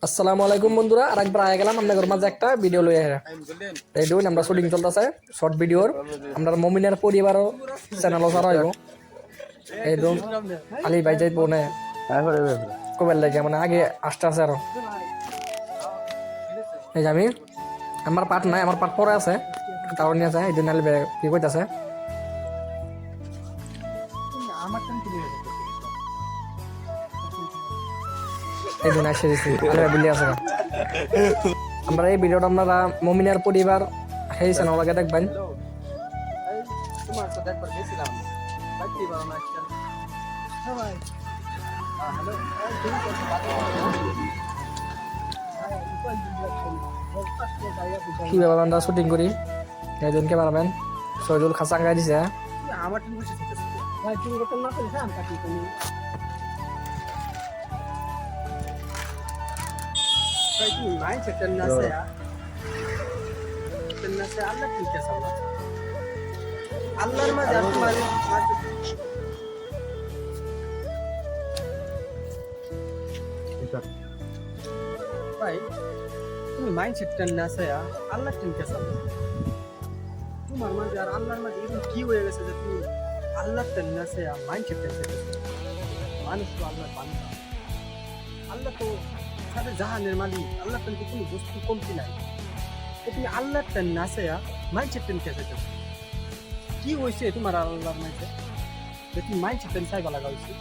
আসসালামু আলাইকুম বন্ধুরা, আরেকবার আয়া গেলাম আপনাদের মাঝে একটা ভিডিও লইয়া। এই দেখুন আমরা শুটিং চলতেছে শর্ট ভিডিওর। আমরা মমিনের পরিবারও চ্যানেলও ছাড়া হইব। এই দেখুন আলী ভাই যাইব না কবেল লাগে মানে আগে আসতে আছে আরো। এই যে আমি আমার পার্ট নাই, আমার পার্ট পরে আছে, তাও নিয়ে আছে। এই জন্য আলী ভাই কি কইতাছে এই জন্য এসে দিচ্ছি আলী ভাই বলি আছে। আমরা এই ভিডিওটা আপনারা মমিনের পরিবার সেই চ্যানেলকে দেখবেন। কিভাবে আমরা শুটিং করি একজনকে পারবেন সজল খাসাঙ্গাই দিছে। আল্লাহর মাঝে ভাই তুমি মাইন্ডসেট টেন আছে আল্লাহ টেন কে সামনে তোমার মাঝে আর আল্লাহর মাঝে এরকম কি হয়ে গেছে যে তুমি আল্লাহ টেন আছে মাইন্ডসেট টেন মানুষ তো আল্লাহর বান্দা। আল্লাহ তো সাথে জাহানের মালিক, আল্লাহ টেন তো কোনো বস্তু কমতি নাই। তো তুমি আল্লাহর টেন আছে মাইন্ডসেট টেন কে কি হয়েছে তোমার আল্লাহর মাঝে যে তুমি মাইন্ডসেট টেন চাইবা লাগা হয়েছে?